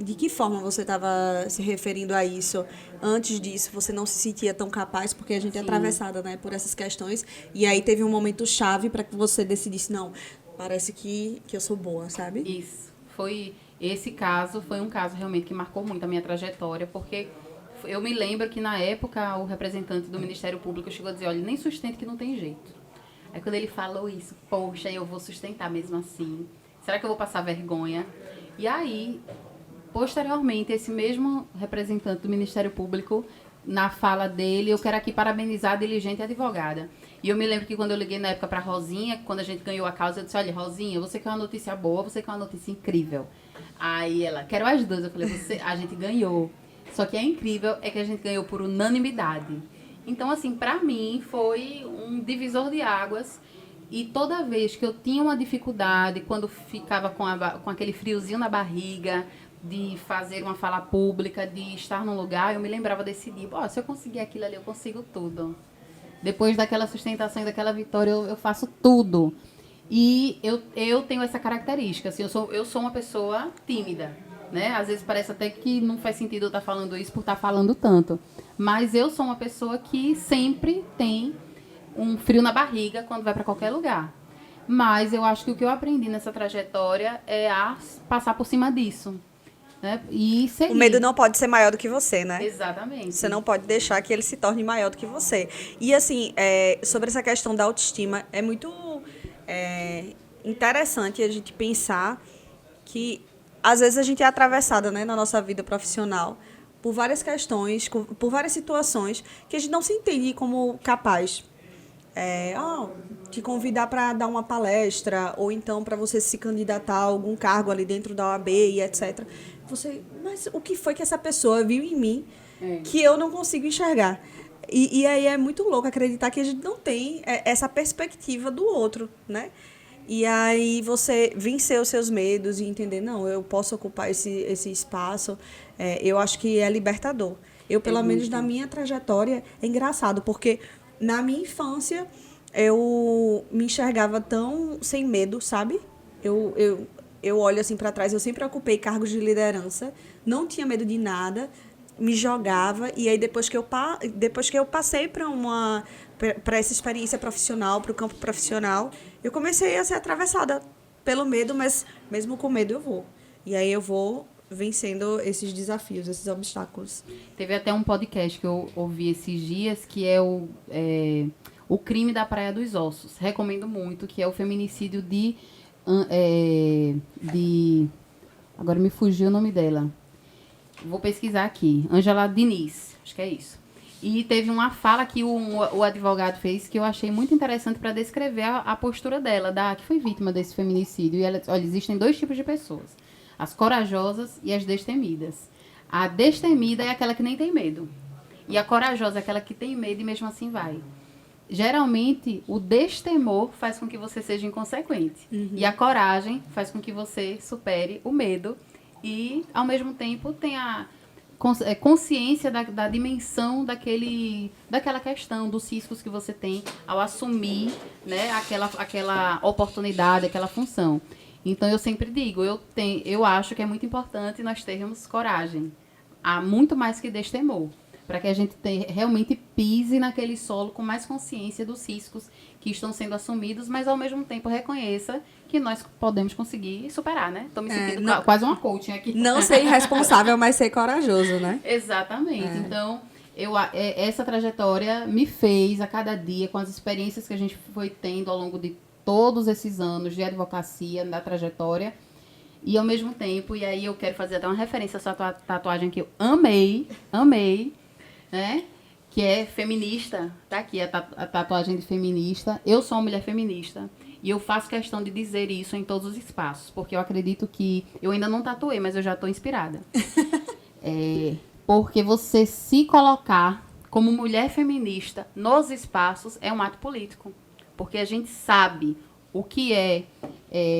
de que forma você estava se referindo a isso? Antes disso, você não se sentia tão capaz, porque a gente é Sim, atravessada, né, por essas questões. E aí teve um momento chave para que você decidisse, não, parece que eu sou boa, sabe? isso. Esse caso foi um caso realmente que marcou muito a minha trajetória, porque eu me lembro que na época o representante do Ministério Público chegou a dizer, olha, nem sustente que não tem jeito. Aí quando ele falou isso, poxa, eu vou sustentar mesmo assim. Será que eu vou passar vergonha? E aí, posteriormente, esse mesmo representante do Ministério Público, na fala dele, eu quero aqui parabenizar a diligente advogada. E eu me lembro que quando eu liguei na época para Rosinha, quando a gente ganhou a causa, eu disse, olha, Rosinha, você quer uma notícia boa, você quer uma notícia incrível. Aí ela, quero as duas. Eu falei, a gente ganhou. Só que é incrível é que a gente ganhou por unanimidade. Então, assim, pra mim foi um divisor de águas. E toda vez que eu tinha uma dificuldade, quando ficava com aquele friozinho na barriga, de fazer uma fala pública, de estar num lugar, eu me lembrava desse dia. Se eu conseguir aquilo ali, eu consigo tudo. Depois daquela sustentação e daquela vitória, eu faço tudo. E eu tenho essa característica. Assim, eu sou uma pessoa tímida. Né? Às vezes parece até que não faz sentido eu estar falando isso por estar falando tanto. Mas eu sou uma pessoa que sempre tem um frio na barriga quando vai para qualquer lugar. Mas eu acho que o que eu aprendi nessa trajetória é a passar por cima disso. Né? E O medo seguir. não pode ser maior do que você, né? Você Exatamente. não pode deixar que ele se torne maior do que você. E, assim, sobre essa questão da autoestima, é muito é, interessante a gente pensar que, às vezes, a gente é atravessada, né, na nossa vida profissional por várias questões, por várias situações que a gente não se entende como capaz. Te convidar para dar uma palestra, ou então para você se candidatar a algum cargo ali dentro da OAB e etc. Mas o que foi que essa pessoa viu em mim É. que eu não consigo enxergar? E aí é muito louco acreditar que a gente não tem essa perspectiva do outro, né? E aí você vencer os seus medos e entender, não, eu posso ocupar esse espaço, eu acho que é libertador. Eu, É pelo menos na muito. minha trajetória, é engraçado, porque na minha infância eu me enxergava tão sem medo, sabe? Eu, eu, eu olho assim para trás, eu sempre ocupei cargos de liderança, não tinha medo de nada, me jogava, e aí depois que eu passei para essa experiência profissional, para o campo profissional, eu comecei a ser atravessada pelo medo, mas mesmo com medo eu vou. E aí eu vou vencendo esses desafios, esses obstáculos. Teve até um podcast que eu ouvi esses dias que é o crime da Praia dos Ossos. Recomendo muito, que é o feminicídio de agora me fugiu o nome dela. Vou pesquisar aqui. Ângela Diniz, acho que é isso. E teve uma fala que o advogado fez que eu achei muito interessante para descrever a postura dela, que foi vítima desse feminicídio. E ela disse, olha, existem dois tipos de pessoas: as corajosas e as destemidas. A destemida é aquela que nem tem medo. E a corajosa é aquela que tem medo e mesmo assim vai. Geralmente, o destemor faz com que você seja inconsequente. E a coragem faz com que você supere o medo e, ao mesmo tempo, tenha consciência da dimensão daquela questão, dos riscos que você tem ao assumir, né, aquela oportunidade, aquela função. Então, eu sempre digo, eu acho que é muito importante nós termos coragem. Há muito mais que destemor, para que a gente realmente pise naquele solo com mais consciência dos riscos que estão sendo assumidos, mas ao mesmo tempo reconheça que nós podemos conseguir superar, né? Estou me sentindo Não, quase uma coaching aqui. não ser irresponsável, mas ser corajoso, né? Exatamente. Então, essa trajetória me fez a cada dia, com as experiências que a gente foi tendo ao longo de todos esses anos de advocacia, da trajetória, e ao mesmo tempo, e aí eu quero fazer até uma referência a essa tatuagem que eu amei, né? Que é feminista. Tá aqui a tatuagem de feminista. Eu sou uma mulher feminista. E eu faço questão de dizer isso em todos os espaços. Porque eu acredito que... Eu ainda não tatuei, mas eu já estou inspirada. Porque você se colocar como mulher feminista nos espaços é um ato político. Porque a gente sabe o que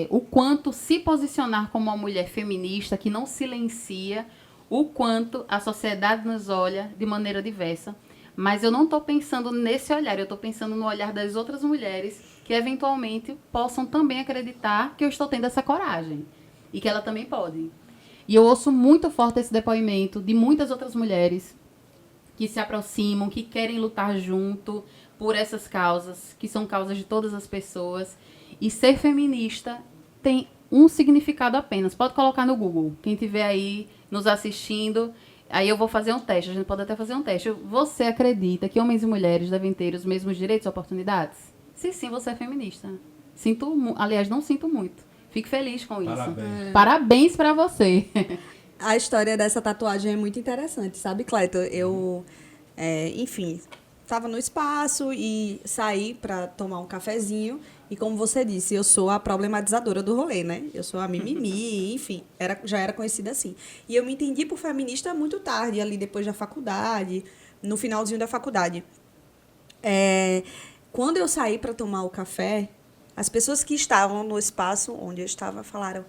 o quanto se posicionar como uma mulher feminista que não silencia, o quanto a sociedade nos olha de maneira diversa. Mas eu não estou pensando nesse olhar, eu estou pensando no olhar das outras mulheres que eventualmente possam também acreditar que eu estou tendo essa coragem e que ela também pode. E eu ouço muito forte esse depoimento de muitas outras mulheres que se aproximam, que querem lutar junto por essas causas, que são causas de todas as pessoas. E ser feminista tem um significado apenas. Pode colocar no Google. Quem estiver aí nos assistindo, aí eu vou fazer um teste. A gente pode até fazer um teste. Você acredita que homens e mulheres devem ter os mesmos direitos e oportunidades? Se sim, você é feminista. Aliás, não sinto muito. Fico feliz com isso. Parabéns. Parabéns pra você. A história dessa tatuagem é muito interessante, sabe, Cleto? Eu, enfim, estava no espaço e saí para tomar um cafezinho. E como você disse, eu sou a problematizadora do rolê, né? Eu sou a mimimi, enfim, já era conhecida assim. E eu me entendi por feminista muito tarde, ali depois da faculdade, no finalzinho da faculdade. Quando eu saí para tomar o café, as pessoas que estavam no espaço onde eu estava falaram: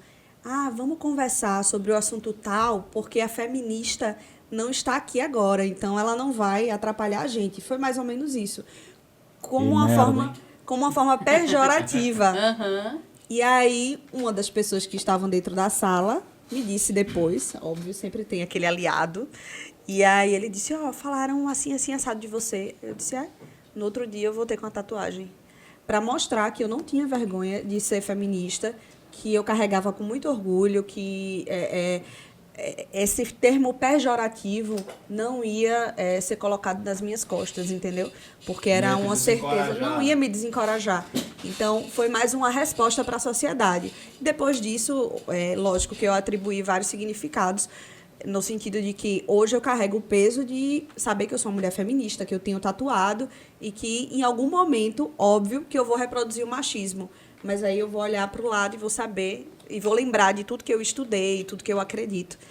vamos conversar sobre o assunto tal, porque a feminista não está aqui agora, então ela não vai atrapalhar a gente. Foi mais ou menos isso. Como uma forma pejorativa. Uhum. E aí, uma das pessoas que estavam dentro da sala me disse depois, óbvio, sempre tem aquele aliado, e aí ele disse: falaram assim, assim, assado de você. Eu disse: no outro dia eu voltei com a tatuagem. Para mostrar que eu não tinha vergonha de ser feminista, que eu carregava com muito orgulho, que esse termo pejorativo não ia ser colocado nas minhas costas, entendeu? Porque era uma certeza, não ia me desencorajar. Então, foi mais uma resposta para a sociedade. Depois disso, lógico que eu atribuí vários significados, no sentido de que hoje eu carrego o peso de saber que eu sou uma mulher feminista, que eu tenho tatuado e que, em algum momento, óbvio, que eu vou reproduzir o machismo. Mas aí eu vou olhar para o lado e vou saber, e vou lembrar de tudo que eu estudei, tudo que eu acredito.